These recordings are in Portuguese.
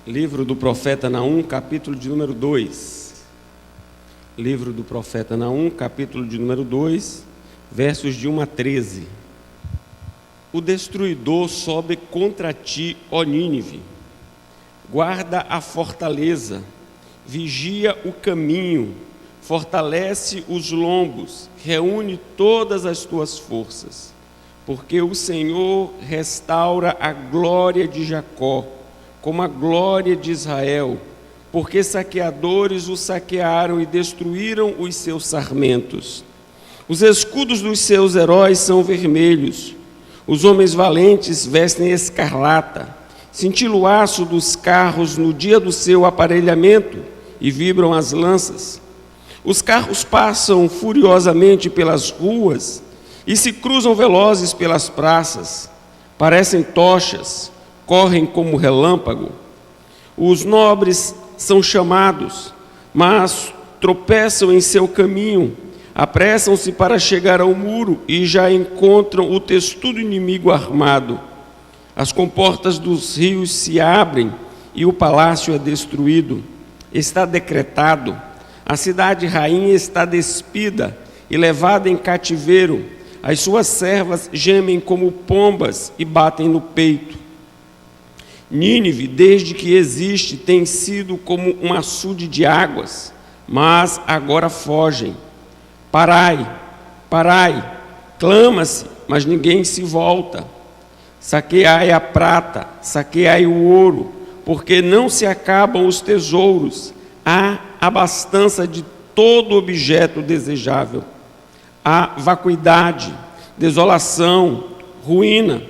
Livro do profeta Naum, capítulo de número 2. Livro do profeta Naum, capítulo de número 2, versos de 1 a 13. O destruidor sobe contra ti, ó Nínive. Guarda a fortaleza, vigia o caminho, fortalece os lombos, reúne todas as tuas forças. Porque o Senhor restaura a glória de Jacó, como a glória de Israel, porque saqueadores o saquearam e destruíram os seus sarmentos. Os escudos dos seus heróis são vermelhos, os homens valentes vestem escarlata, cintila o aço dos carros no dia do seu aparelhamento e vibram as lanças. Os carros passam furiosamente pelas ruas e se cruzam velozes pelas praças, parecem tochas, correm como relâmpago. Os nobres são chamados, mas tropeçam em seu caminho, apressam-se para chegar ao muro e já encontram o testudo inimigo armado. As comportas dos rios se abrem e o palácio é destruído. Está decretado, a cidade rainha está despida e levada em cativeiro. As suas servas gemem como pombas e batem no peito. Nínive, desde que existe, tem sido como um açude de águas, mas agora fogem. Parai, parai, clama-se, mas ninguém se volta. Saqueai a prata, saqueai o ouro, porque não se acabam os tesouros. Há abastança de todo objeto desejável. Há vacuidade, desolação, ruína.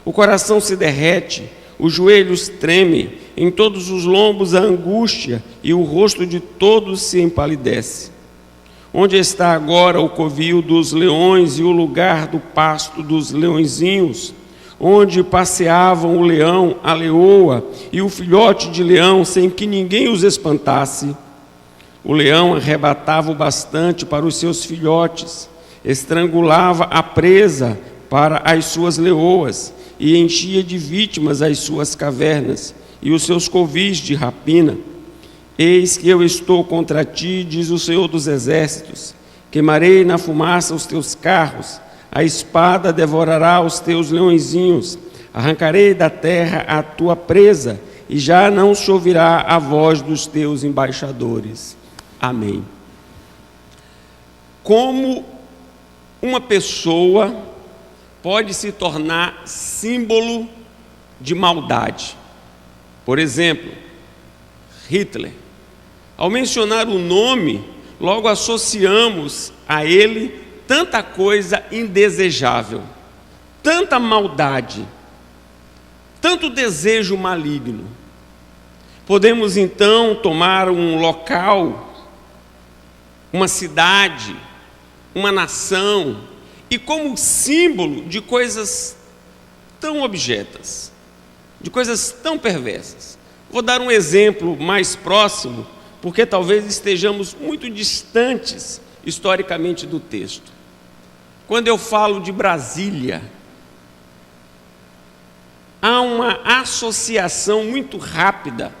O coração se derrete, os joelhos tremem, em todos os lombos a angústia, e o rosto de todos se empalidece. Onde está agora o covil dos leões e o lugar do pasto dos leõezinhos, onde passeavam o leão, a leoa e o filhote de leão, sem que ninguém os espantasse? O leão arrebatava o bastante para os seus filhotes, estrangulava a presa para as suas leoas, e enchia de vítimas as suas cavernas e os seus covis de rapina. Eis que eu estou contra ti, diz o Senhor dos Exércitos, queimarei na fumaça os teus carros, a espada devorará os teus leõezinhos, arrancarei da terra a tua presa, e já não se ouvirá a voz dos teus embaixadores. Amém. Como uma pessoa pode se tornar símbolo de maldade? Por exemplo, Hitler. Ao mencionar o nome, logo associamos a ele tanta coisa indesejável, tanta maldade, tanto desejo maligno. Podemos então tomar um local, uma cidade, uma nação, e como símbolo de coisas tão objetas, de coisas tão perversas. Vou dar um exemplo mais próximo, porque talvez estejamos muito distantes historicamente do texto. Quando eu falo de Brasília, há uma associação muito rápida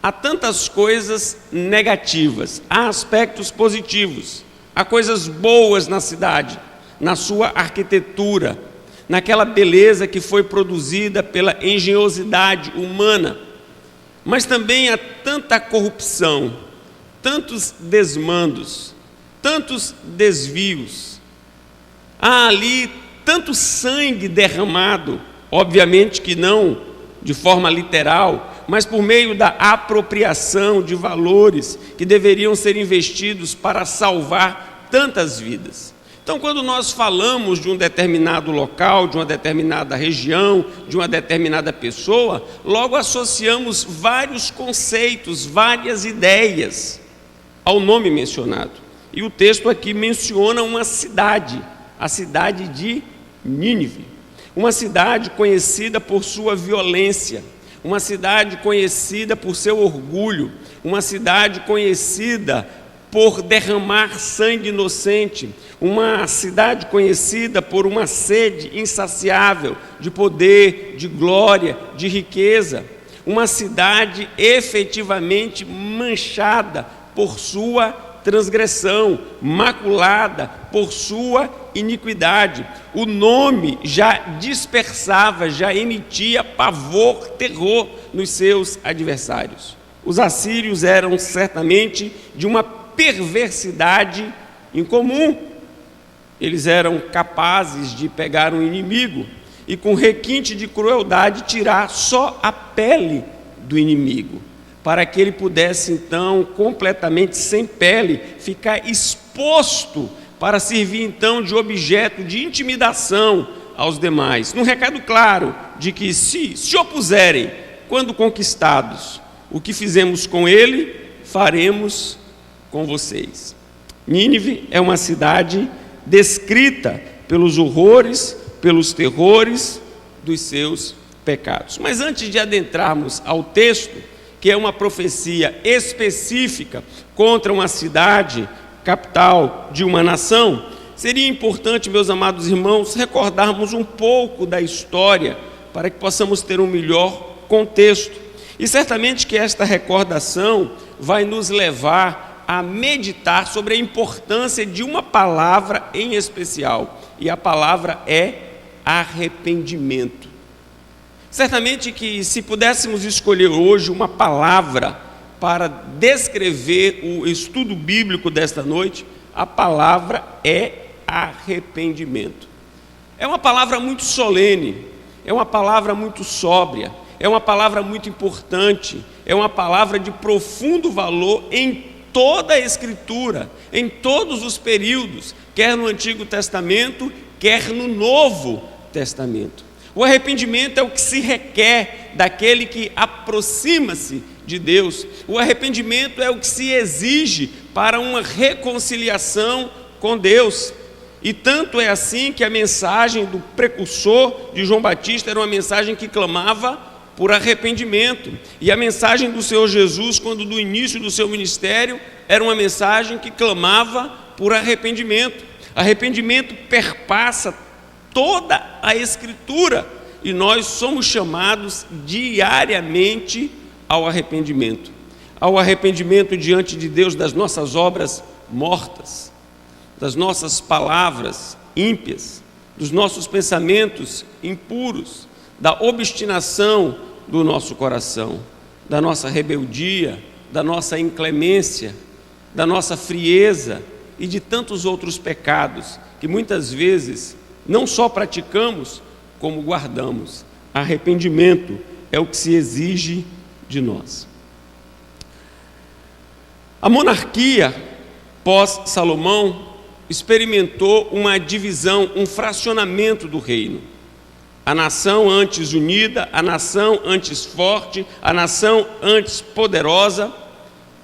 a tantas coisas negativas, há aspectos positivos, há coisas boas na cidade, na sua arquitetura, naquela beleza que foi produzida pela engenhosidade humana, mas também há tanta corrupção, tantos desmandos, tantos desvios, há ali tanto sangue derramado, obviamente que não de forma literal, mas por meio da apropriação de valores que deveriam ser investidos para salvar tantas vidas. Então, quando nós falamos de um determinado local, de uma determinada região, de uma determinada pessoa, logo associamos vários conceitos, várias ideias ao nome mencionado. E o texto aqui menciona uma cidade, a cidade de Nínive. Uma cidade conhecida por sua violência, uma cidade conhecida por seu orgulho, uma cidade conhecida por derramar sangue inocente, uma cidade conhecida por uma sede insaciável de poder, de glória, de riqueza, uma cidade efetivamente manchada por sua transgressão, maculada por sua iniquidade. O nome já dispersava, já emitia pavor, terror nos seus adversários. Os assírios eram certamente de uma perversidade incomum. Eles eram capazes de pegar um inimigo e, com requinte de crueldade, tirar só a pele do inimigo, para que ele pudesse, então, completamente sem pele, ficar exposto para servir, então, de objeto de intimidação aos demais. Num recado claro de que, se opuserem quando conquistados, o que fizemos com ele, faremos com vocês. Nínive é uma cidade descrita pelos horrores, pelos terrores dos seus pecados. Mas antes de adentrarmos ao texto, que é uma profecia específica contra uma cidade, capital de uma nação, seria importante, meus amados irmãos, recordarmos um pouco da história para que possamos ter um melhor contexto. E certamente que esta recordação vai nos levar a meditar sobre a importância de uma palavra em especial, e a palavra é arrependimento. Certamente que, se pudéssemos escolher hoje uma palavra para descrever o estudo bíblico desta noite, a palavra é arrependimento. É uma palavra muito solene, é uma palavra muito sóbria, é uma palavra muito importante, é uma palavra de profundo valor em toda a Escritura, em todos os períodos, quer no Antigo Testamento, quer no Novo Testamento. O arrependimento é o que se requer daquele que aproxima-se de Deus. O arrependimento é o que se exige para uma reconciliação com Deus. E tanto é assim que a mensagem do precursor de João Batista era uma mensagem que clamava por arrependimento. E a mensagem do Senhor Jesus, quando do início do seu ministério, era uma mensagem que clamava por arrependimento. Arrependimento perpassa toda a Escritura, e nós somos chamados diariamente ao arrependimento diante de Deus das nossas obras mortas, das nossas palavras ímpias, dos nossos pensamentos impuros, da obstinação do nosso coração, da nossa rebeldia, da nossa inclemência, da nossa frieza e de tantos outros pecados que muitas vezes não só praticamos, como guardamos. Arrependimento é o que se exige de nós. A monarquia pós-Salomão experimentou uma divisão, um fracionamento do reino. A nação antes unida, a nação antes forte, a nação antes poderosa,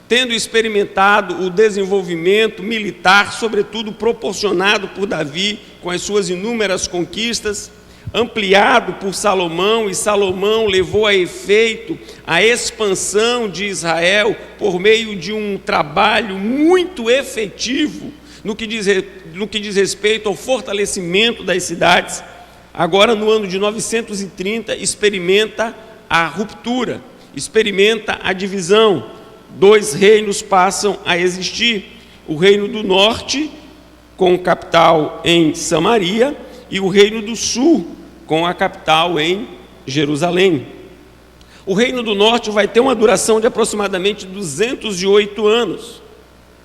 tendo experimentado o desenvolvimento militar, sobretudo proporcionado por Davi com as suas inúmeras conquistas, ampliado por Salomão, e Salomão levou a efeito a expansão de Israel por meio de um trabalho muito efetivo no que diz respeito ao fortalecimento das cidades. Agora, no ano de 930, experimenta a ruptura, experimenta a divisão. Dois reinos passam a existir: o reino do norte, com capital em Samaria, e o reino do sul, com a capital em Jerusalém. O reino do norte vai ter uma duração de aproximadamente 208 anos,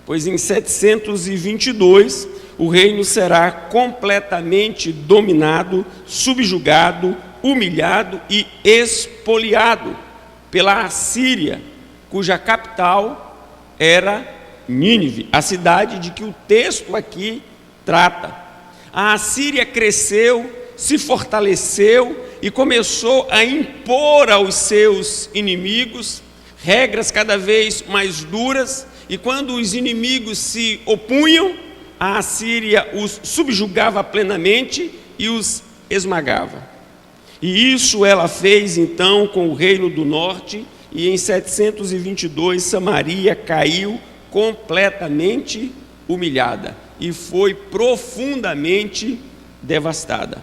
pois em 722 o reino será completamente dominado, subjugado, humilhado e expoliado pela Assíria, cuja capital era Nínive, a cidade de que o texto aqui trata. A Assíria cresceu, se fortaleceu e começou a impor aos seus inimigos regras cada vez mais duras, e quando os inimigos se opunham, a Assíria os subjugava plenamente e os esmagava. E isso ela fez então com o reino do norte, e em 722 Samaria caiu completamente humilhada e foi profundamente devastada.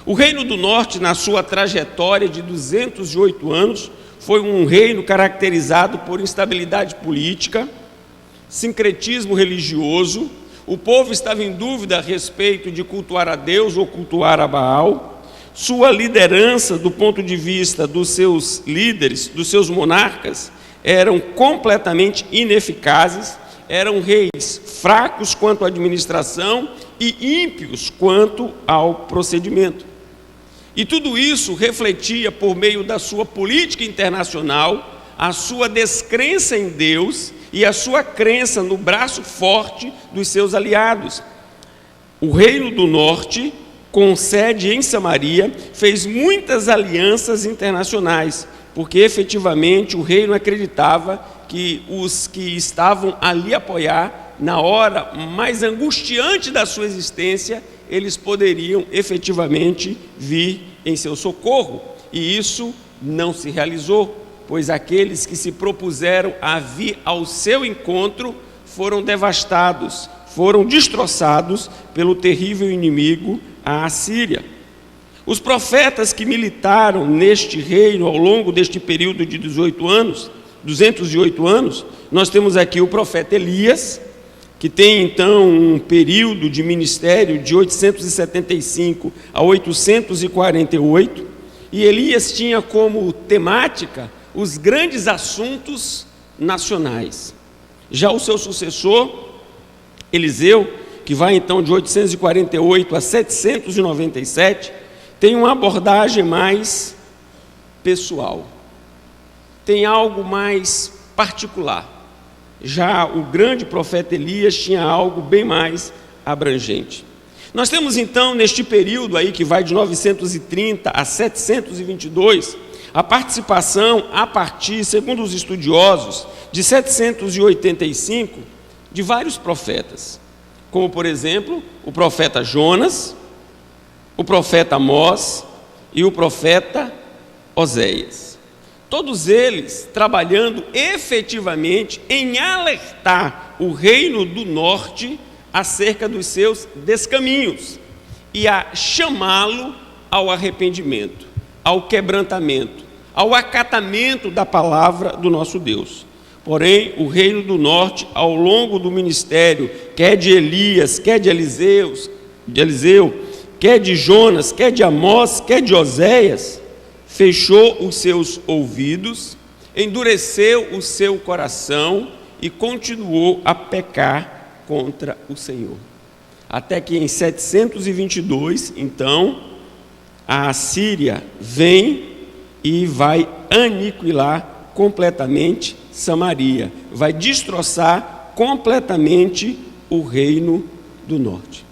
O reino do norte, na sua trajetória de 208 anos, foi um reino caracterizado por instabilidade política, sincretismo religioso. O povo estava em dúvida a respeito de cultuar a Deus ou cultuar a Baal. Sua liderança, do ponto de vista dos seus líderes, dos seus monarcas, eram completamente ineficazes. Eram reis fracos quanto à administração e ímpios quanto ao procedimento. E tudo isso refletia, por meio da sua política internacional, a sua descrença em Deus e a sua crença no braço forte dos seus aliados. O Reino do Norte, com sede em Samaria, fez muitas alianças internacionais, porque efetivamente o reino acreditava que os que estavam ali a apoiar, na hora mais angustiante da sua existência, eles poderiam efetivamente vir em seu socorro. E isso não se realizou, pois aqueles que se propuseram a vir ao seu encontro foram devastados, foram destroçados pelo terrível inimigo, a Assíria. Os profetas que militaram neste reino ao longo deste período de 208 anos, nós temos aqui o profeta Elias, que tem então um período de ministério de 875 a 848, e Elias tinha como temática os grandes assuntos nacionais. Já o seu sucessor, Eliseu, que vai então de 848 a 797, tem uma abordagem mais pessoal, tem algo mais particular. Já o grande profeta Elias tinha algo bem mais abrangente. Nós temos então, neste período aí, que vai de 930 a 722, a participação a partir, segundo os estudiosos, de 785, de vários profetas, como por exemplo, o profeta Jonas, o profeta Amós e o profeta Oséias. Todos eles trabalhando efetivamente em alertar o reino do norte acerca dos seus descaminhos e a chamá-lo ao arrependimento, ao quebrantamento, ao acatamento da palavra do nosso Deus. Porém, o reino do norte, ao longo do ministério, quer de Elias, quer de Eliseu, quer de Jonas, quer de Amós, quer de Oséias, fechou os seus ouvidos, endureceu o seu coração e continuou a pecar contra o Senhor. Até que em 722, então, a Assíria vem e vai aniquilar completamente Samaria, vai destroçar completamente o reino do norte.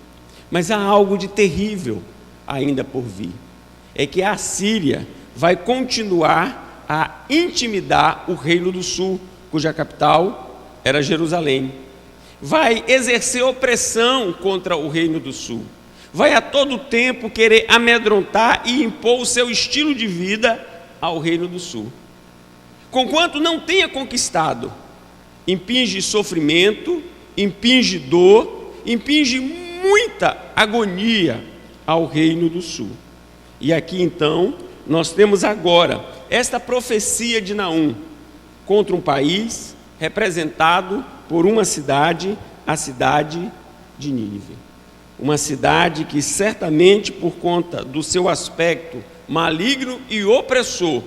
Mas há algo de terrível ainda por vir, é que a Assíria vai continuar a intimidar o reino do sul, cuja capital era Jerusalém. Vai exercer opressão contra o reino do sul. Vai a todo tempo querer amedrontar e impor o seu estilo de vida ao reino do sul. Conquanto não tenha conquistado, impinge sofrimento, impinge dor, impinge muita agonia ao reino do sul. E aqui então nós temos agora esta profecia de Naum contra um país representado por uma cidade, a cidade de Nínive. Uma cidade que certamente, por conta do seu aspecto maligno e opressor,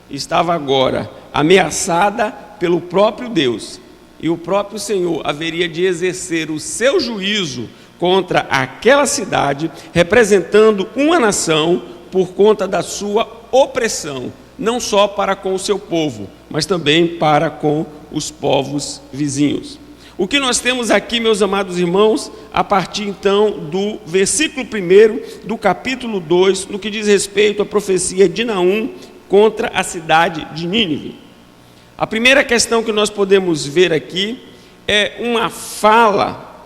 estava agora ameaçada pelo próprio Deus. E o próprio Senhor haveria de exercer o seu juízo contra aquela cidade, representando uma nação por conta da sua opressão, não só para com o seu povo, mas também para com os povos vizinhos. O que nós temos aqui, meus amados irmãos, a partir então do versículo 1 do capítulo 2, no que diz respeito à profecia de Naum contra a cidade de Nínive. A primeira questão que nós podemos ver aqui é uma fala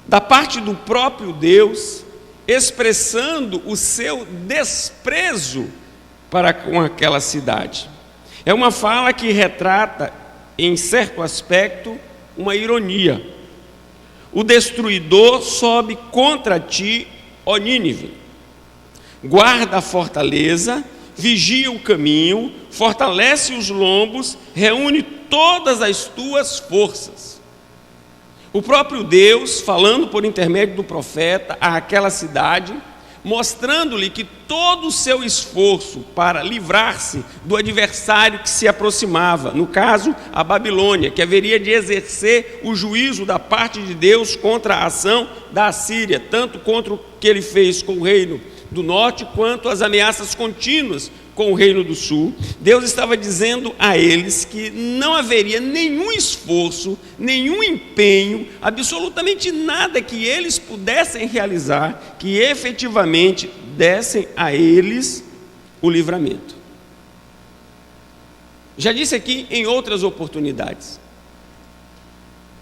da parte do próprio Deus, expressando o seu desprezo para com aquela cidade. É uma fala que retrata, em certo aspecto, uma ironia. O destruidor sobe contra ti, ó Nínive. Guarda a fortaleza, vigia o caminho, fortalece os lombos, reúne todas as tuas forças. O próprio Deus, falando por intermédio do profeta àquela cidade, mostrando-lhe que todo o seu esforço para livrar-se do adversário que se aproximava, no caso, a Babilônia, que haveria de exercer o juízo da parte de Deus contra a ação da Assíria, tanto contra o que ele fez com o reino do norte, quanto as ameaças contínuas com o reino do sul. Deus estava dizendo a eles que não haveria nenhum esforço, nenhum empenho, absolutamente nada que eles pudessem realizar, que efetivamente dessem a eles o livramento. Já disse aqui em outras oportunidades,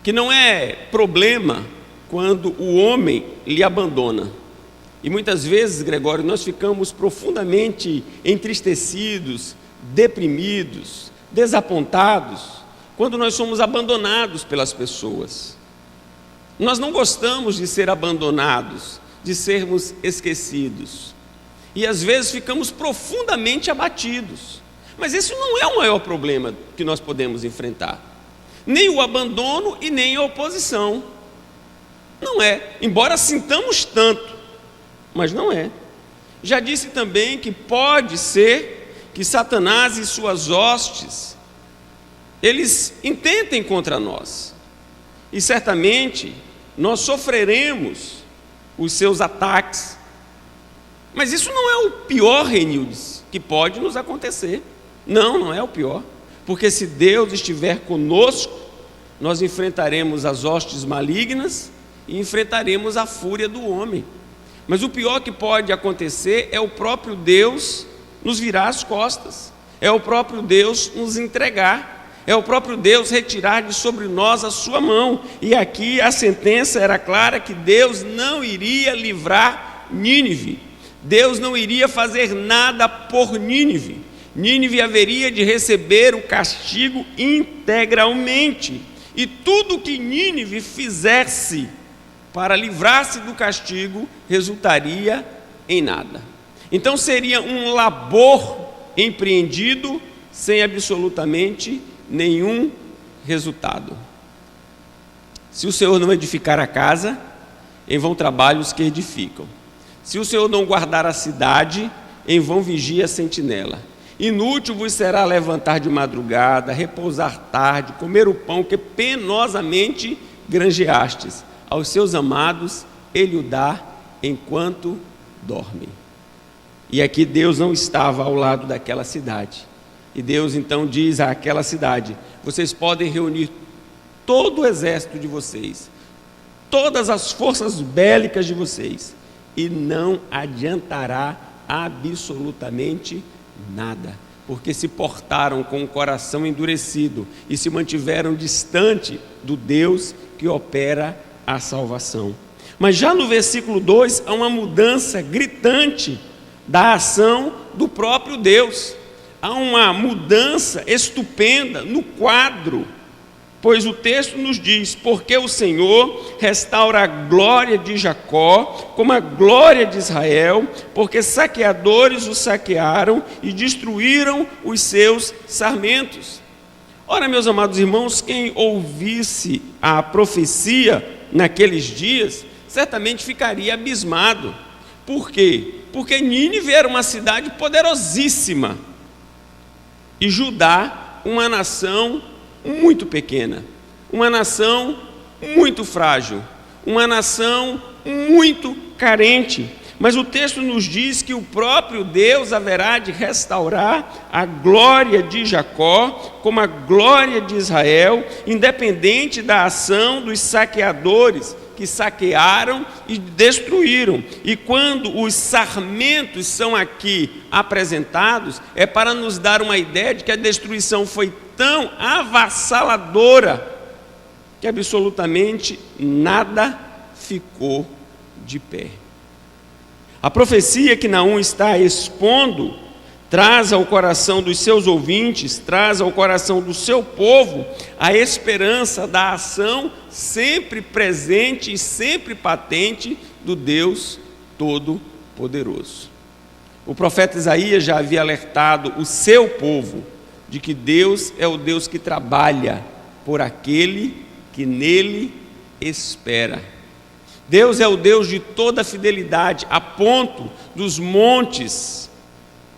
que não é problema quando o homem lhe abandona. E muitas vezes, Gregório, nós ficamos profundamente entristecidos, deprimidos, desapontados, quando nós somos abandonados pelas pessoas. Nós não gostamos de ser abandonados, de sermos esquecidos. E às vezes ficamos profundamente abatidos. Mas esse não é o maior problema que nós podemos enfrentar. Nem o abandono e nem a oposição. Não é, embora sintamos tanto. Mas não é. Já disse também que pode ser que Satanás e suas hostes, eles intentem contra nós. E certamente nós sofreremos os seus ataques. Mas isso não é o pior, Renildes, que pode nos acontecer. Não, não é o pior. Porque se Deus estiver conosco, nós enfrentaremos as hostes malignas e enfrentaremos a fúria do homem. Mas o pior que pode acontecer é o próprio Deus nos virar as costas, é o próprio Deus nos entregar, é o próprio Deus retirar de sobre nós a sua mão. E aqui a sentença era clara que Deus não iria livrar Nínive, Deus não iria fazer nada por Nínive. Nínive haveria de receber o castigo integralmente, e tudo que Nínive fizesse para livrar-se do castigo, resultaria em nada. Então seria um labor empreendido sem absolutamente nenhum resultado. Se o Senhor não edificar a casa, em vão trabalham os que edificam. Se o Senhor não guardar a cidade, em vão vigia a sentinela. Inútil vos será levantar de madrugada, repousar tarde, comer o pão que penosamente granjeastes. Aos seus amados ele o dá enquanto dorme. E aqui Deus não estava ao lado daquela cidade. E Deus então diz àquela cidade: vocês podem reunir todo o exército de vocês, todas as forças bélicas de vocês, e não adiantará absolutamente nada, porque se portaram com o coração endurecido e se mantiveram distante do Deus que opera a salvação. Mas já no versículo 2 há uma mudança gritante da ação do próprio Deus. Há uma mudança estupenda no quadro, pois o texto nos diz: porque o Senhor restaura a glória de Jacó como a glória de Israel, porque saqueadores o saquearam e destruíram os seus sarmentos. Ora, meus amados irmãos, quem ouvisse a profecia naqueles dias, certamente ficaria abismado. Por quê? Porque Nínive era uma cidade poderosíssima e Judá, uma nação muito pequena, uma nação muito frágil, uma nação muito carente. Mas o texto nos diz que o próprio Deus haverá de restaurar a glória de Jacó como a glória de Israel, independente da ação dos saqueadores que saquearam e destruíram. E quando os sarmentos são aqui apresentados, é para nos dar uma ideia de que a destruição foi tão avassaladora que absolutamente nada ficou de pé. A profecia que Naum está expondo traz ao coração dos seus ouvintes, traz ao coração do seu povo a esperança da ação sempre presente e sempre patente do Deus Todo-Poderoso. O profeta Isaías já havia alertado o seu povo de que Deus é o Deus que trabalha por aquele que nele espera. Deus é o Deus de toda fidelidade, a ponto dos montes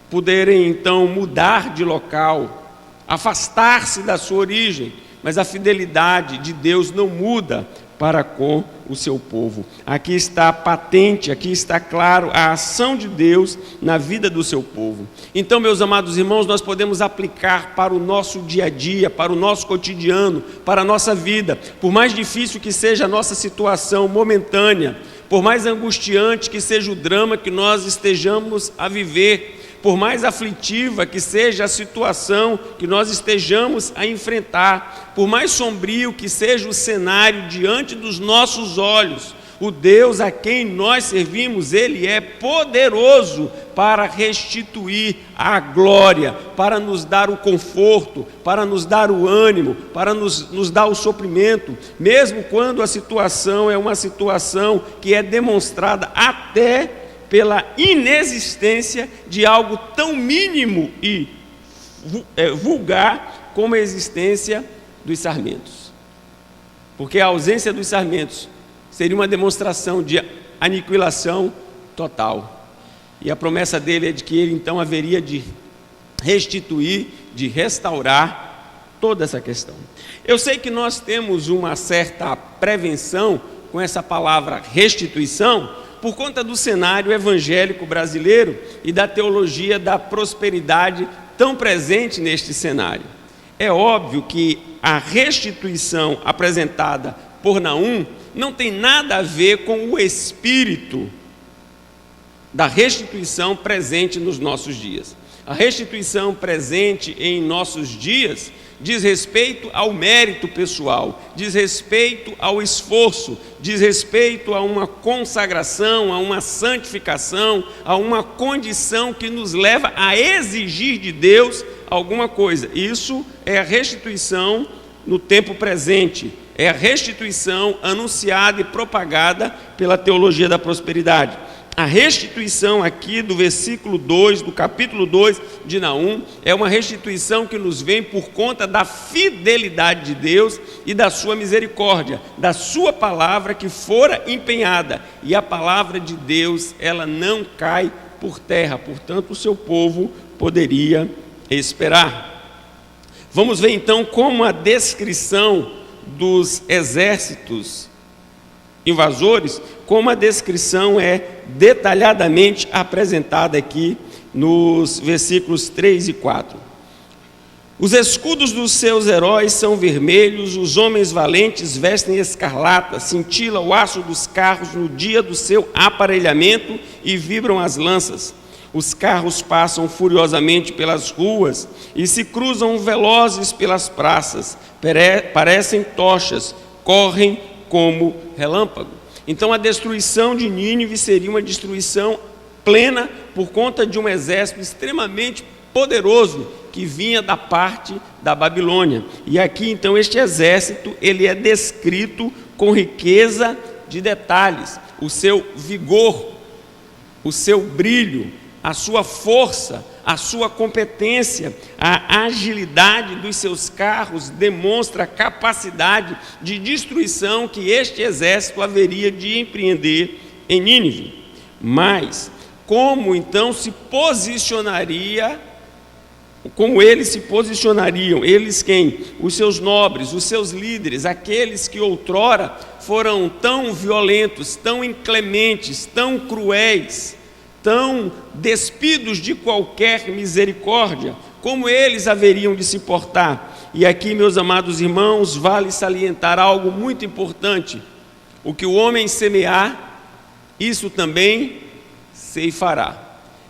poderem então mudar de local, afastar-se da sua origem, mas a fidelidade de Deus não muda para com o seu povo. Aqui está patente, aqui está claro a ação de Deus na vida do seu povo. Então, meus amados irmãos, nós podemos aplicar para o nosso dia a dia, para o nosso cotidiano, para a nossa vida. Por mais difícil que seja a nossa situação momentânea, por mais angustiante que seja o drama que nós estejamos a viver, por mais aflitiva que seja a situação que nós estejamos a enfrentar, por mais sombrio que seja o cenário diante dos nossos olhos, o Deus a quem nós servimos, Ele é poderoso para restituir a glória, para nos dar o conforto, para nos dar o ânimo, para nos dar o suprimento, mesmo quando a situação é uma situação que é demonstrada até pela inexistência de algo tão mínimo e vulgar como a existência dos sarmentos. Porque a ausência dos sarmentos seria uma demonstração de aniquilação total. E a promessa dele é de que ele então haveria de restituir, de restaurar toda essa questão. Eu sei que nós temos uma certa prevenção com essa palavra restituição, por conta do cenário evangélico brasileiro e da teologia da prosperidade tão presente neste cenário. É óbvio que a restituição apresentada por Naum não tem nada a ver com o espírito da restituição presente nos nossos dias. A restituição presente em nossos dias diz respeito ao mérito pessoal, diz respeito ao esforço, diz respeito a uma consagração, a uma santificação, a uma condição que nos leva a exigir de Deus alguma coisa. Isso é a restituição no tempo presente, é a restituição anunciada e propagada pela teologia da prosperidade. A restituição aqui do versículo 2, do capítulo 2 de Naum, é uma restituição que nos vem por conta da fidelidade de Deus e da sua misericórdia, da sua palavra que fora empenhada. E a palavra de Deus, ela não cai por terra, portanto o seu povo poderia esperar. Vamos ver então como a descrição dos exércitos invasores, como a descrição é detalhadamente apresentada aqui nos versículos 3 e 4. Os escudos dos seus heróis são vermelhos, os homens valentes vestem escarlata, cintila o aço dos carros no dia do seu aparelhamento e vibram as lanças. Os carros passam furiosamente pelas ruas e se cruzam velozes pelas praças, parecem tochas, correm como relâmpago. Então a destruição de Nínive seria uma destruição plena por conta de um exército extremamente poderoso que vinha da parte da Babilônia. E aqui então este exército, ele é descrito com riqueza de detalhes, o seu vigor, o seu brilho, a sua força, a sua competência, a agilidade dos seus carros demonstra a capacidade de destruição que este exército haveria de empreender em Nínive. Mas como então se posicionaria, como eles se posicionariam? Eles quem? Os seus nobres, os seus líderes, aqueles que outrora foram tão violentos, tão inclementes, tão cruéis, tão despidos de qualquer misericórdia, como eles haveriam de se portar? E aqui, meus amados irmãos, vale salientar algo muito importante: o que o homem semear, isso também ceifará.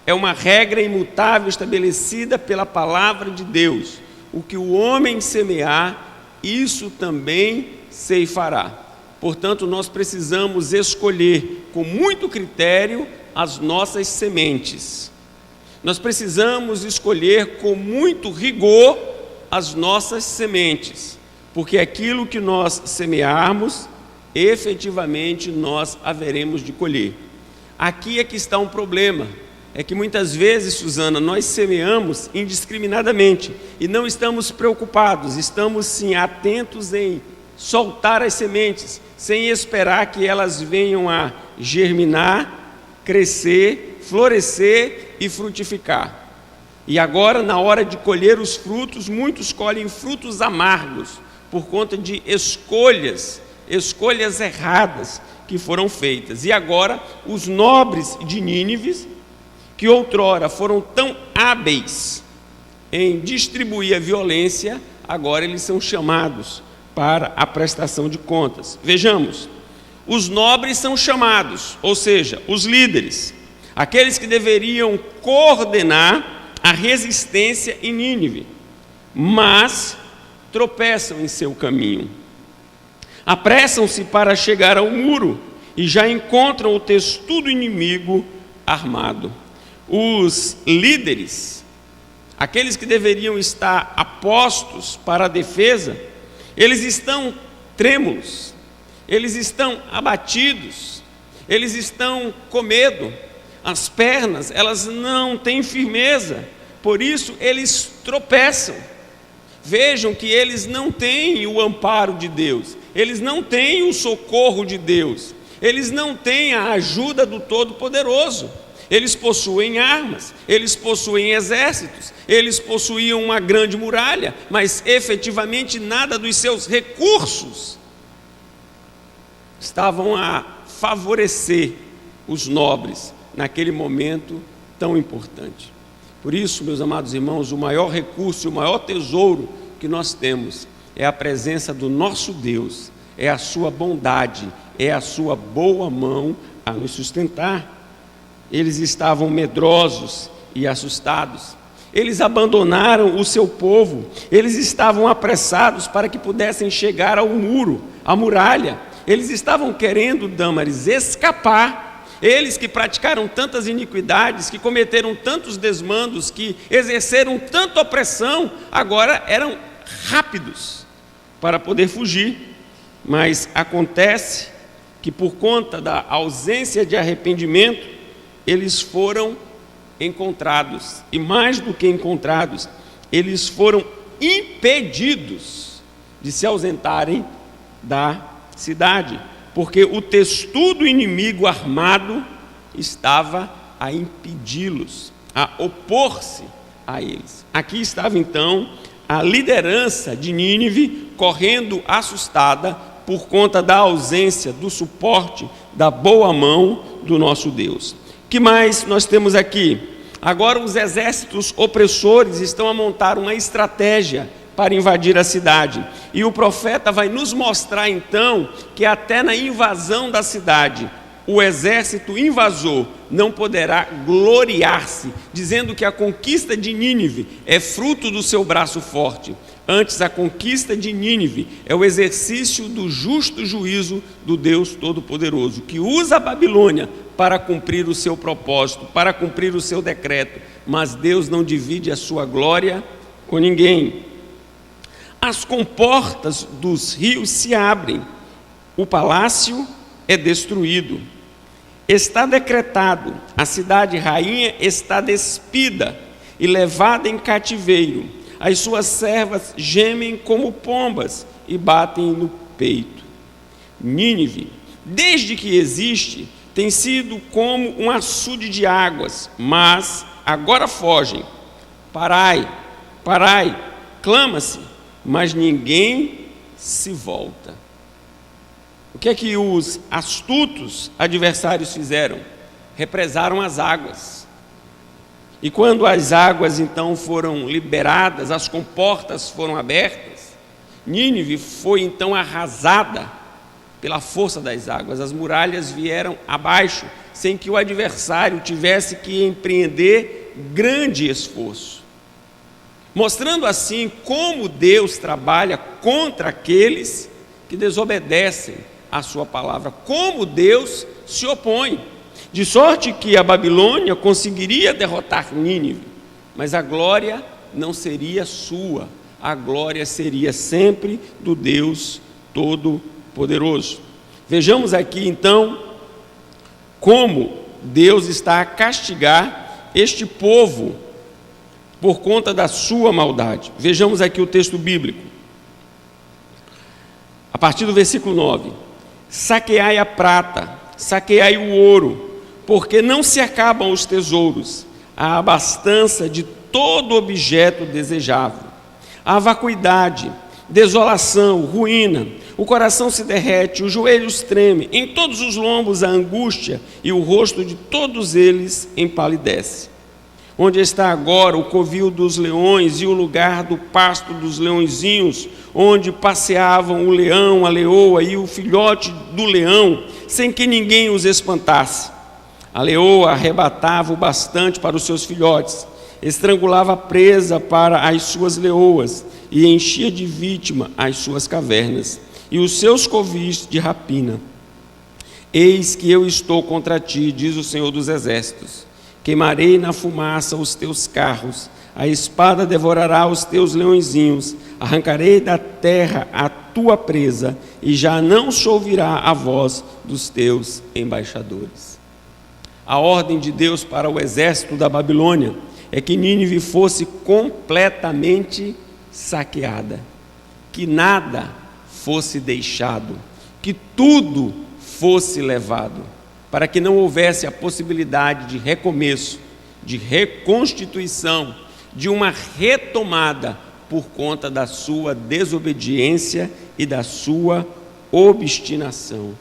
É uma regra imutável estabelecida pela palavra de Deus. O que o homem semear, isso também ceifará. Portanto, nós precisamos escolher com muito critério as nossas sementes. Nós precisamos escolher com muito rigor as nossas sementes, porque aquilo que nós semearmos, efetivamente nós haveremos de colher. Aqui é que está um problema. é que muitas vezes, Suzana, nós semeamos indiscriminadamente e não estamos preocupados, estamos sim atentos em soltar as sementes, sem esperar que elas venham a germinar, crescer, florescer e frutificar. E agora, na hora de colher os frutos, muitos colhem frutos amargos, por conta de escolhas erradas que foram feitas. E agora, os nobres de Nínive, que outrora foram tão hábeis em distribuir a violência, agora eles são chamados para a prestação de contas. Vejamos, os nobres são chamados, ou seja, os líderes, aqueles que deveriam coordenar a resistência em Nínive, mas tropeçam em seu caminho. Apressam-se para chegar ao muro e já encontram o testudo inimigo armado. Os líderes, aqueles que deveriam estar apostos para a defesa, eles estão trêmulos, eles estão abatidos, eles estão com medo, as pernas, elas não têm firmeza, por isso eles tropeçam. Vejam que eles não têm o amparo de Deus, eles não têm o socorro de Deus, eles não têm a ajuda do Todo-Poderoso. Eles possuem armas, eles possuem exércitos, eles possuíam uma grande muralha, mas efetivamente nada dos seus recursos estavam a favorecer os nobres naquele momento tão importante. Por isso, meus amados irmãos, o maior recurso, o maior tesouro que nós temos é a presença do nosso Deus, é a sua bondade, é a sua boa mão a nos sustentar. Eles estavam medrosos e assustados. Eles abandonaram o seu povo. Eles estavam apressados para que pudessem chegar ao muro, à muralha. Eles estavam querendo, Dâmaris, escapar. Eles que praticaram tantas iniquidades, que cometeram tantos desmandos, que exerceram tanta opressão, agora eram rápidos para poder fugir. Mas acontece que por conta da ausência de arrependimento, eles foram encontrados, e mais do que encontrados, eles foram impedidos de se ausentarem da cidade, porque o testudo inimigo armado estava a impedi-los, a opor-se a eles. Aqui estava então a liderança de Nínive correndo assustada por conta da ausência do suporte da boa mão do nosso Deus. O que mais nós temos aqui? Agora os exércitos opressores estão a montar uma estratégia para invadir a cidade. E o profeta vai nos mostrar então que até na invasão da cidade, o exército invasor não poderá gloriar-se, dizendo que a conquista de Nínive é fruto do seu braço forte. Antes, a conquista de Nínive é o exercício do justo juízo do Deus Todo-Poderoso, que usa a Babilônia para cumprir o seu propósito, para cumprir o seu decreto, mas Deus não divide a sua glória com ninguém. As comportas dos rios se abrem, o palácio é destruído. Está decretado, a cidade rainha está despida e levada em cativeiro. As suas servas gemem como pombas e batem no peito. Nínive, desde que existe, tem sido como um açude de águas, mas agora fogem. Parai, parai, clama-se, mas ninguém se volta. O que é que os astutos adversários fizeram? Represaram as águas. E quando as águas então foram liberadas, as comportas foram abertas, Nínive foi então arrasada pela força das águas. As muralhas vieram abaixo, sem que o adversário tivesse que empreender grande esforço. Mostrando assim como Deus trabalha contra aqueles que desobedecem a sua palavra, como Deus se opõe. De sorte que a Babilônia conseguiria derrotar Nínive, mas a glória não seria sua, a glória seria sempre do Deus Todo-Poderoso. Vejamos aqui então como Deus está a castigar este povo por conta da sua maldade. Vejamos aqui o texto bíblico. A partir do versículo 9. Saqueai a prata, saqueai o ouro, porque não se acabam os tesouros, a abastança de todo objeto desejável. A vacuidade, desolação, ruína, o coração se derrete, os joelhos tremem, em todos os lombos a angústia, e o rosto de todos eles empalidece. Onde está agora o covil dos leões e o lugar do pasto dos leõezinhos, onde passeavam o leão, a leoa e o filhote do leão, sem que ninguém os espantasse? A leoa arrebatava o bastante para os seus filhotes, estrangulava a presa para as suas leoas e enchia de vítima as suas cavernas e os seus covis de rapina. Eis que eu estou contra ti, diz o Senhor dos Exércitos. Queimarei na fumaça os teus carros, a espada devorará os teus leõezinhos, arrancarei da terra a tua presa, e já não se ouvirá a voz dos teus embaixadores. A ordem de Deus para o exército da Babilônia é que Nínive fosse completamente saqueada, que nada fosse deixado, que tudo fosse levado, para que não houvesse a possibilidade de recomeço, de reconstituição, de uma retomada por conta da sua desobediência e da sua obstinação.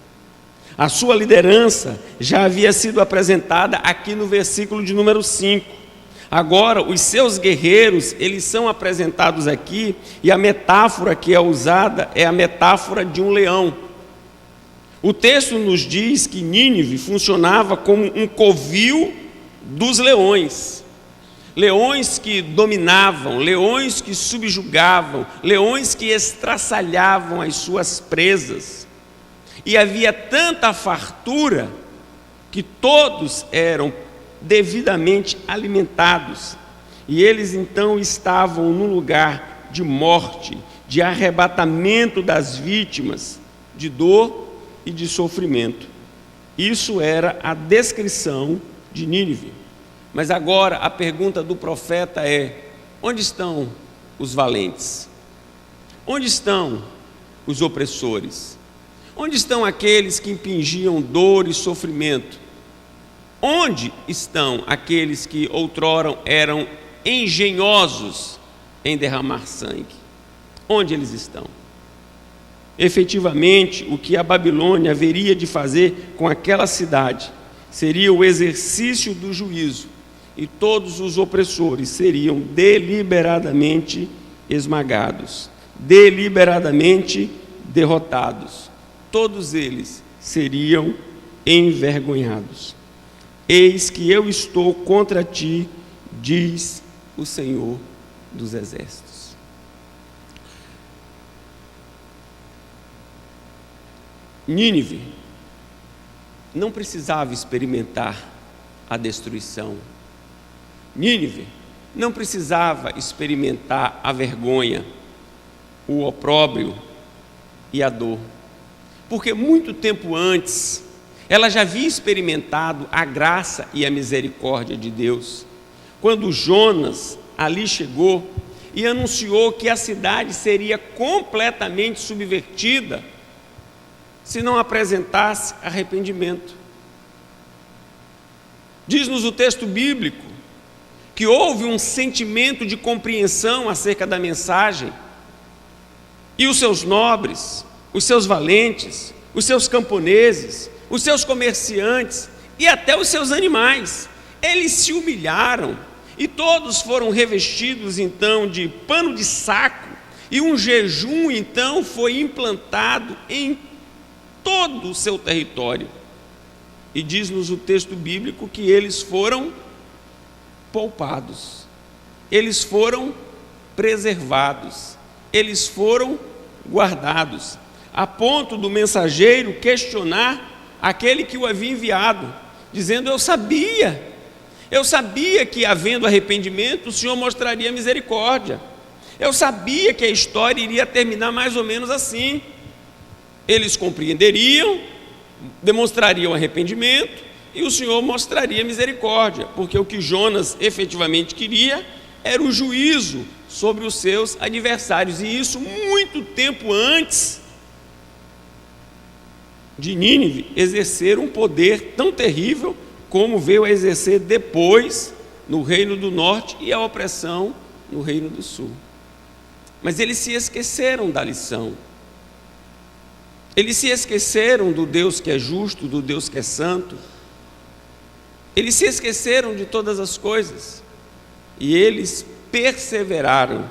A sua liderança já havia sido apresentada aqui no versículo de número 5. Agora, os seus guerreiros, eles são apresentados aqui, e a metáfora que é usada é a metáfora de um leão. O texto nos diz que Nínive funcionava como um covil dos leões. Leões que dominavam, leões que subjugavam, leões que estraçalhavam as suas presas. E havia tanta fartura que todos eram devidamente alimentados. E eles então estavam num lugar de morte, de arrebatamento das vítimas, de dor e de sofrimento. Isso era a descrição de Nínive. Mas agora a pergunta do profeta é: onde estão os valentes? Onde estão os opressores? Onde estão aqueles que impingiam dor e sofrimento? Onde estão aqueles que outrora eram engenhosos em derramar sangue? Onde eles estão? Efetivamente, o que a Babilônia haveria de fazer com aquela cidade seria o exercício do juízo, e todos os opressores seriam deliberadamente esmagados, deliberadamente derrotados. Todos eles seriam envergonhados. Eis que eu estou contra ti, diz o Senhor dos Exércitos. Nínive não precisava experimentar a destruição. Nínive não precisava experimentar a vergonha, o opróbrio e a dor, porque muito tempo antes ela já havia experimentado a graça e a misericórdia de Deus, quando Jonas ali chegou e anunciou que a cidade seria completamente subvertida se não apresentasse arrependimento. Diz-nos o texto bíblico que houve um sentimento de compreensão acerca da mensagem, e os seus nobres, os seus valentes, os seus camponeses, os seus comerciantes e até os seus animais, eles se humilharam, e todos foram revestidos então de pano de saco, e um jejum então foi implantado em todo o seu território. E diz-nos o texto bíblico que eles foram poupados, eles foram preservados, eles foram guardados, a ponto do mensageiro questionar aquele que o havia enviado, dizendo: eu sabia que, havendo arrependimento, o Senhor mostraria misericórdia, eu sabia que a história iria terminar mais ou menos assim. Eles compreenderiam, demonstrariam arrependimento, e o Senhor mostraria misericórdia, porque o que Jonas efetivamente queria era o juízo sobre os seus adversários, e isso muito tempo antes de Nínive exercer um poder tão terrível como veio a exercer depois no Reino do Norte e a opressão no Reino do Sul. Mas eles se esqueceram da lição. Eles se esqueceram do Deus que é justo, do Deus que é santo. Eles se esqueceram de todas as coisas. E eles perseveraram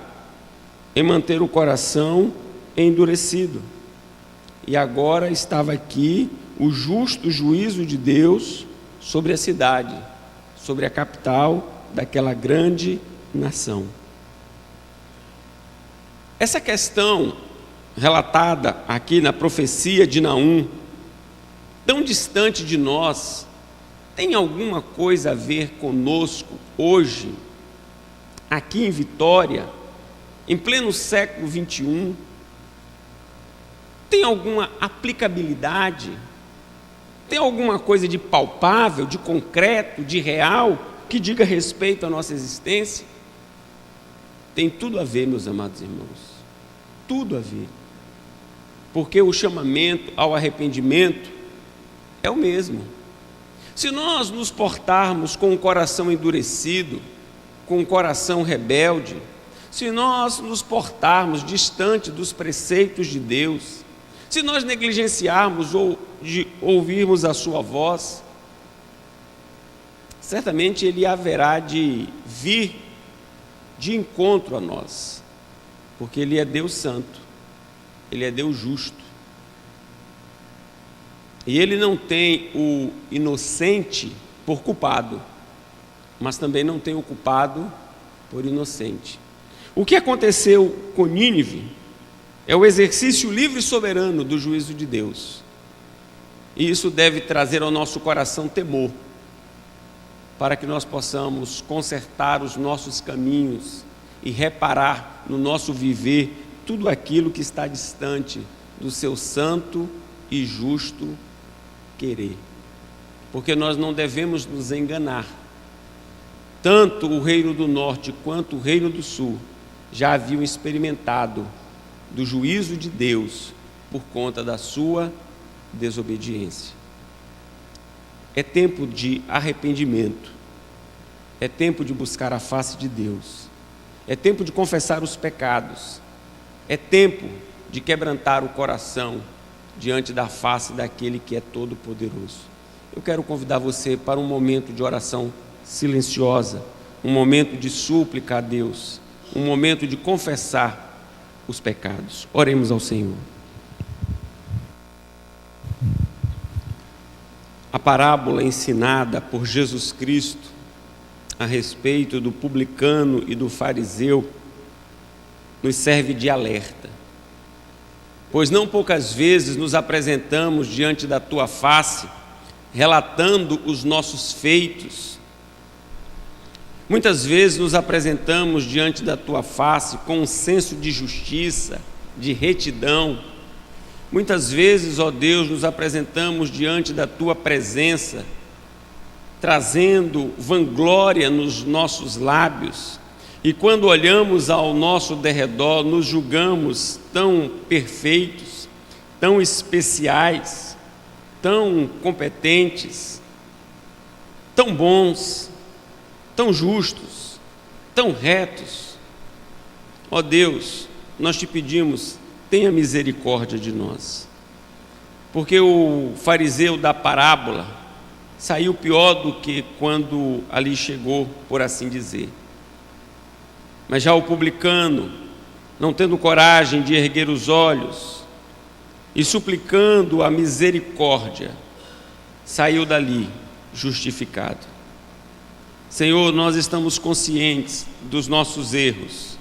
em manter o coração endurecido. E agora estava aqui o justo juízo de Deus sobre a cidade, sobre a capital daquela grande nação. Essa questão relatada aqui na profecia de Naum, tão distante de nós, tem alguma coisa a ver conosco hoje, aqui em Vitória, em pleno século 21? Tem alguma aplicabilidade? Tem alguma coisa de palpável, de concreto, de real, que diga respeito à nossa existência? Tem tudo a ver, meus amados irmãos, tudo a ver, porque o chamamento ao arrependimento é o mesmo. Se nós nos portarmos com o coração endurecido, com o coração rebelde, se nós nos portarmos distante dos preceitos de Deus, se nós negligenciarmos ou de ouvirmos a sua voz, certamente Ele haverá de vir de encontro a nós, porque Ele é Deus santo, Ele é Deus justo, e Ele não tem o inocente por culpado, mas também não tem o culpado por inocente. O que aconteceu com Nínive é o exercício livre e soberano do juízo de Deus, e isso deve trazer ao nosso coração temor, para que nós possamos consertar os nossos caminhos e reparar no nosso viver tudo aquilo que está distante do seu santo e justo querer, porque nós não devemos nos enganar. Tanto o Reino do Norte quanto o Reino do Sul já haviam experimentado do juízo de Deus por conta da sua desobediência. É tempo de arrependimento, é tempo de buscar a face de Deus, é tempo de confessar os pecados, é tempo de quebrantar o coração diante da face daquele que é todo-poderoso. Eu quero convidar você para um momento de oração silenciosa, um momento de súplica a Deus, um momento de confessar os pecados. Oremos ao Senhor. A parábola ensinada por Jesus Cristo a respeito do publicano e do fariseu nos serve de alerta, pois não poucas vezes nos apresentamos diante da Tua face, relatando os nossos feitos. Muitas vezes nos apresentamos diante da Tua face com um senso de justiça, de retidão. Muitas vezes, ó Deus, nos apresentamos diante da Tua presença, trazendo vanglória nos nossos lábios, e quando olhamos ao nosso derredor, nos julgamos tão perfeitos, tão especiais, tão competentes, tão bons, tão justos, tão retos. Ó Deus, nós te pedimos, tenha misericórdia de nós, porque o fariseu da parábola saiu pior do que quando ali chegou, por assim dizer. Mas já o publicano, não tendo coragem de erguer os olhos e suplicando a misericórdia, saiu dali justificado. Senhor, nós estamos conscientes dos nossos erros,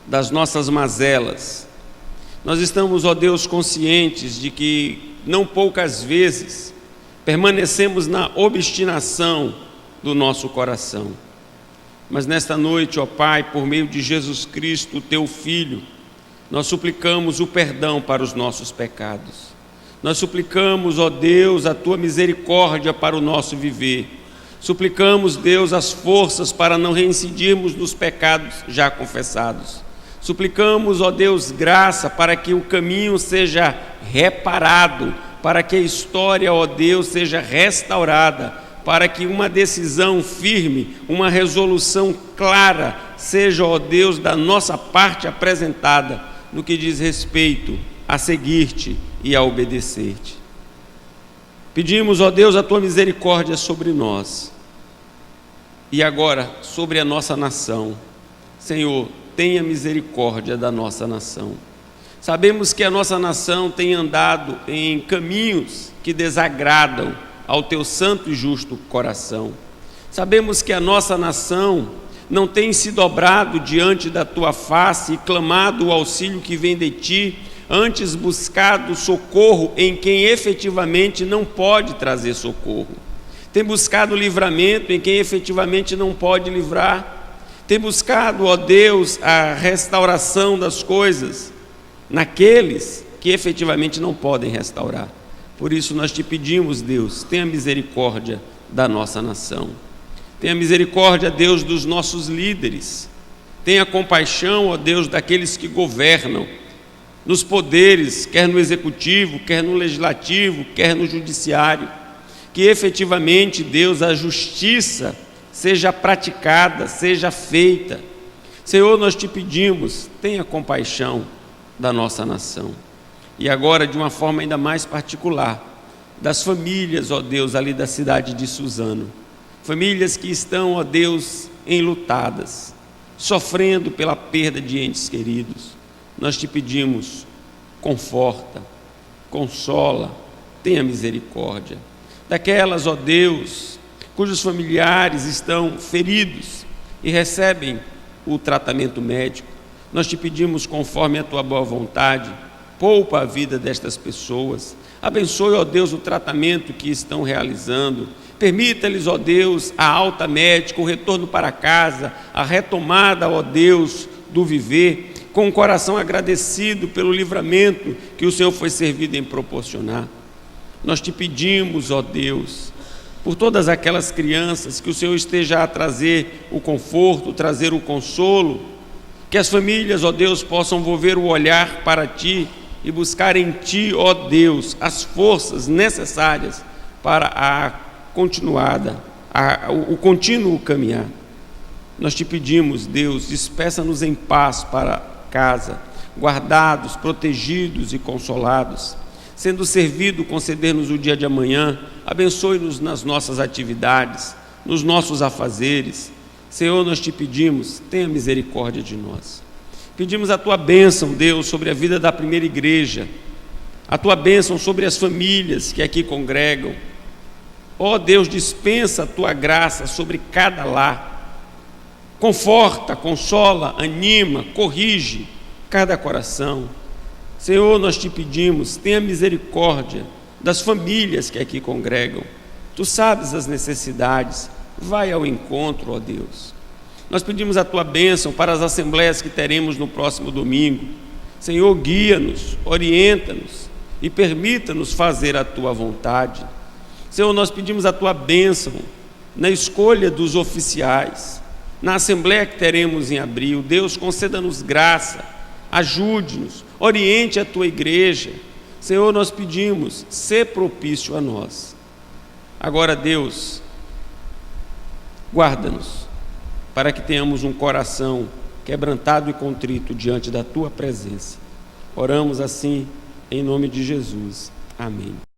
das nossas mazelas. Nós estamos, ó Deus, conscientes de que não poucas vezes permanecemos na obstinação do nosso coração. Mas nesta noite, ó Pai, por meio de Jesus Cristo, Teu Filho, nós suplicamos o perdão para os nossos pecados. Nós suplicamos, ó Deus, a tua misericórdia para o nosso viver. Suplicamos, Deus, as forças para não reincidirmos nos pecados já confessados. Suplicamos, ó Deus, graça para que o caminho seja reparado, para que a história, ó Deus, seja restaurada, para que uma decisão firme, uma resolução clara seja, ó Deus, da nossa parte apresentada no que diz respeito a seguir-te e a obedecer-te. Pedimos, ó Deus, a tua misericórdia sobre nós e agora sobre a nossa nação. Senhor, tenha misericórdia da nossa nação. Sabemos que a nossa nação tem andado em caminhos que desagradam ao teu santo e justo coração. Sabemos que a nossa nação não tem se dobrado diante da tua face e clamado o auxílio que vem de ti, antes buscado socorro em quem efetivamente não pode trazer socorro. Tem buscado livramento em quem efetivamente não pode livrar. Tem buscado, ó Deus, a restauração das coisas naqueles que efetivamente não podem restaurar. Por isso nós te pedimos, Deus, tenha misericórdia da nossa nação. Tenha misericórdia, Deus, dos nossos líderes. Tenha compaixão, ó Deus, daqueles que governam nos poderes, quer no executivo, quer no legislativo, quer no judiciário. Que efetivamente, Deus, a justiça seja praticada, seja feita. Senhor, nós te pedimos, tenha compaixão da nossa nação. E agora, de uma forma ainda mais particular, das famílias, ó Deus, ali da cidade de Suzano. Famílias que estão, ó Deus, enlutadas, sofrendo pela perda de entes queridos. Nós te pedimos, conforta, consola, tenha misericórdia. Daquelas, ó Deus, cujos familiares estão feridos e recebem o tratamento médico, nós te pedimos, conforme a tua boa vontade, poupa a vida destas pessoas, abençoe, ó Deus, o tratamento que estão realizando, permita-lhes, ó Deus, a alta médica, o retorno para casa, a retomada, ó Deus, do viver, com o coração agradecido pelo livramento que o Senhor foi servido em proporcionar. Nós te pedimos, ó Deus, por todas aquelas crianças, que o Senhor esteja a trazer o conforto, trazer o consolo, que as famílias, ó Deus, possam volver o olhar para Ti e buscar em Ti, ó Deus, as forças necessárias para o contínuo caminhar. Nós te pedimos, Deus, despeça-nos em paz para casa, guardados, protegidos e consolados. Sendo servido, conceder-nos o dia de amanhã, abençoe-nos nas nossas atividades, nos nossos afazeres. Senhor, nós te pedimos, tenha misericórdia de nós. Pedimos a tua bênção, Deus, sobre a vida da primeira igreja, a tua bênção sobre as famílias que aqui congregam. Ó Deus, dispensa a tua graça sobre cada lar. Conforta, consola, anima, corrige cada coração. Senhor, nós te pedimos, tenha misericórdia das famílias que aqui congregam. Tu sabes as necessidades, vai ao encontro, ó Deus. Nós pedimos a tua bênção para as assembleias que teremos no próximo domingo. Senhor, guia-nos, orienta-nos e permita-nos fazer a tua vontade. Senhor, nós pedimos a tua bênção na escolha dos oficiais, na assembleia que teremos em abril. Deus, conceda-nos graça, ajude-nos, oriente a tua igreja. Senhor, nós pedimos, sê propício a nós. Agora, Deus, guarda-nos, para que tenhamos um coração quebrantado e contrito diante da tua presença. Oramos assim, em nome de Jesus. Amém.